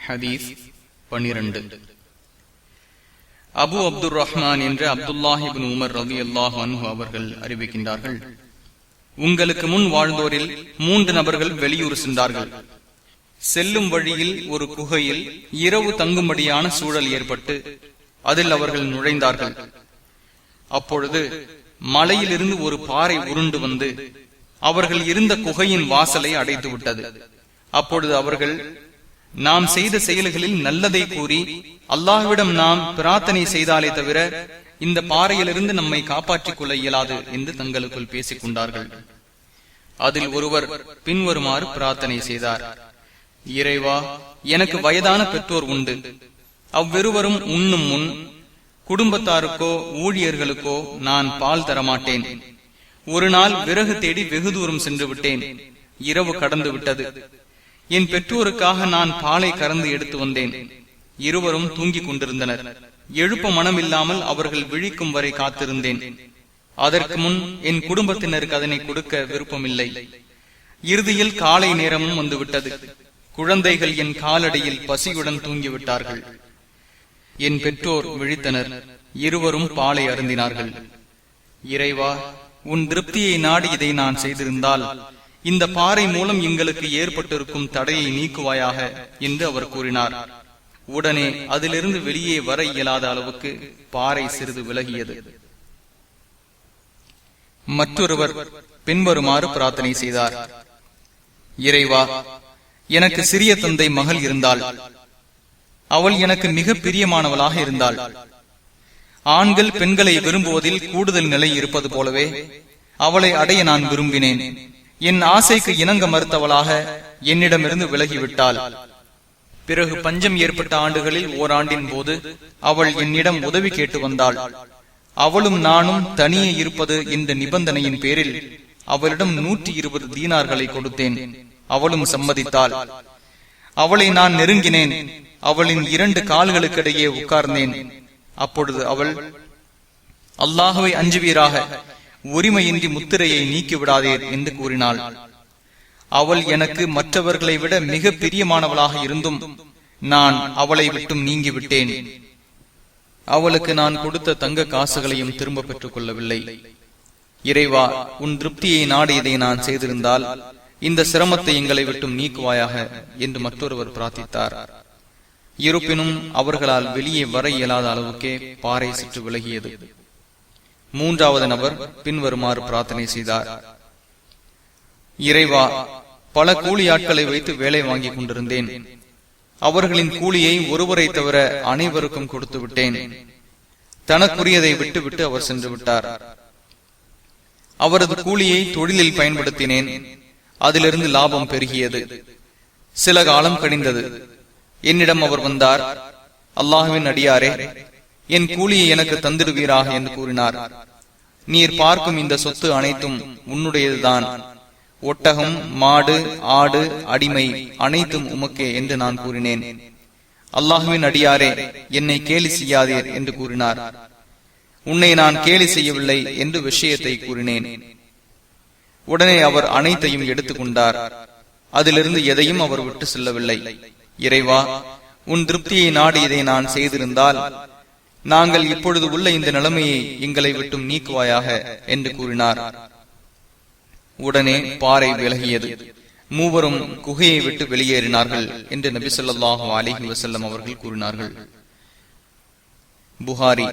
ஹதீஸ் 12. அபு அப்துர் ரஹ்மான் என்ற அப்துல்லாஹ் இப்னு உமர் ரலியல்லாஹு அன்ஹு அவர்கள் அறிவிக்கின்றார்கள், உங்களுக்கு முன் வாழ்ந்தோரில் 3 நபர்கள் வெளியூர் சென்றார்கள். செல்லும் வழியில் ஒரு குகையில் இரவு தங்கும்படியான சூழல் ஏற்பட்டு அதில் அவர்கள் நுழைந்தார்கள். அப்பொழுது மலையிலிருந்து ஒரு பாறை உருண்டு வந்து அவர்கள் இருந்த குகையின் வாசலை அடைத்து விட்டது. அப்பொழுது அவர்கள், நாம் செய்த செயல்களில் நல்லதை கூறி அல்லாஹ்விடம் நாம் பிரார்த்தனை செய்தாலே தவிர இந்த பாறையிலிருந்து நம்மை காப்பாற்றிக் கொள்ள இயலாது என்று தங்களுக்குள் பேசிக் கொண்டார்கள். அதில் ஒருவர் பின்வருமாறு பிரார்த்தனை செய்தார்: இறைவா, எனக்கு வயதான பெற்றோர் உண்டு. அவ்விருவரும் உண்ணும் முன் குடும்பத்தாருக்கோ ஊழியர்களுக்கோ நான் பால் தரமாட்டேன். ஒரு நாள் விறகு தேடி வெகு தூரம் சென்று விட்டேன். இரவு கடந்து விட்டது. என் பெற்றோருக்காக நான் பாலை கறந்து எடுத்து வந்தேன். இருவரும் தூங்கிக் கொண்டிருந்தனர். எழுப்ப மனமில்லாமல் அவர்கள் விழிக்கும் வரை காத்திருந்தேன். அதற்கு முன் என் குடும்பத்தினருக்கு அதனை கொடுக்க விருப்பமில்லை. இறுதியில் காலை நேரமும் வந்துவிட்டது. குழந்தைகள் என் காலடியில் பசியுடன் தூங்கிவிட்டார்கள். என் பெற்றோர் விழித்தனர். இருவரும் பாலை அருந்தினார்கள். இறைவா, உன் திருப்தியை நாடி இதை நான் செய்திருந்தால் இந்த பாறை மூலம் எங்களுக்கு ஏற்பட்டிருக்கும் தடையை நீக்குவாயாக என்று அவர் கூறினார். உடனே அதிலிருந்து வெளியே வர இயலாத அளவுக்கு பாறை சிறிது விலகியது. மற்றொருவர் பின்வருமாறு பிரார்த்தனை செய்தார்: இறைவா, எனக்கு சிறிய தந்தை மகள் இருந்தாள். அவள் எனக்கு மிக பிரியமானவளாக இருந்தாள். ஆண்கள் பெண்களை விரும்புவதில் கூடுதல் நிலை இருப்பது போலவே அவளை அடைய நான் விரும்பினேன். என் ஆசைக்கு இணங்க மறுத்தவளாக என்னிடமிருந்து விலகிவிட்டாள். பிறகு பஞ்சம் ஏற்பட்ட ஆண்டுகளில் ஓராண்டின் போது அவள் என்னிடம் உதவி கேட்டு வந்தாள். அவளும் நானும் தனியே இருப்பது இந்த நிபந்தனையின் பேரில் அவளிடம் 120 தீனார்களை கொடுத்தேன். அவளும் சம்மதித்தாள். அவளை நான் நெருங்கினேன். அவளின் 2 கால்களுக்கிடையே உட்கார்ந்தேன். அப்பொழுது அவள், அல்லாஹ்வை அஞ்சுவீராக, உரிமையின்றி முத்திரையை நீக்கிவிடாதீர் என்று கூறினாள். அவள் எனக்கு மற்றவர்களை விட மிக பிரியமானவளாக இருந்தும் நான் அவளை விட்டும் நீங்கிவிட்டேன். அவளுக்கு நான் கொடுத்த தங்க காசுகளையும் திரும்ப பெற்றுக் கொள்ளவில்லை. இறைவா, உன் திருப்தியை நாடி இதை நான் செய்திருந்தால் இந்த சிரமத்தை எங்களை விட்டும் நீக்குவாயாக என்று மற்றொருவர் பிரார்த்தித்தார். இருப்பினும் அவர்களால் வெளியே வர இயலாத அளவுக்கே பாறை சற்று விலகியது. 3வது நபர் பின்வருமாறு பிரார்த்தனை செய்தார்: இறைவா, பல கூலி ஆட்களை வைத்து வேலை வாங்கிக் கொண்டிருந்தேன். அவர்களின் கூலியை ஒருவரை தவிர அனைவருக்கும் கொடுத்து விட்டேன். தனக்குரியதை விட்டுவிட்டு அவர் சென்று விட்டார். அவரது கூலியை தொழிலில் பயன்படுத்தினேன். அதிலிருந்து லாபம் பெருகியது. சில காலம் கழிந்தது. என்னிடம் அவர் வந்தார். அல்லாஹ்வின் அடியாரே, என் கூலியை எனக்கு தந்திடுவீராக என்று கூறினார். நீர் பார்க்கும் இந்த சொத்து அனைத்தும் உன்னுடையதுதான். ஒட்டகம், மாடு, ஆடு, அடிமை அனைத்தும் உமக்கே என்று நான் கூறினேன். அல்லாஹ்வின் அடியாரே, என்னை கேலி செய்யாதீர் என்று கூறினார். உன்னை நான் கேலி செய்யவில்லை என்று விஷயத்தை கூறினேன். உடனே அவர் அனைத்தையும் எடுத்துக் கொண்டார். அதிலிருந்து எதையும் அவர் விட்டு செல்லவில்லை. இறைவா, உன் திருப்தியை நாடி இதை நான் செய்திருந்தால் நாங்கள் இப்பொழுது உள்ள இந்த நிலைமையை எங்களை விட்டும் நீக்குவாயாக என்று கூறினார். உடனே பாறை விலகியது. மூவரும் குகையை விட்டு வெளியேறினார்கள் என்று நபி ஸல்லல்லாஹு அலைஹி வஸல்லம் அவர்கள் கூறினார்கள். புகாரி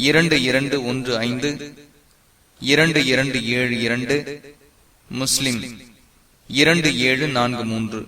2215, 2272, முஸ்லிம் 2743.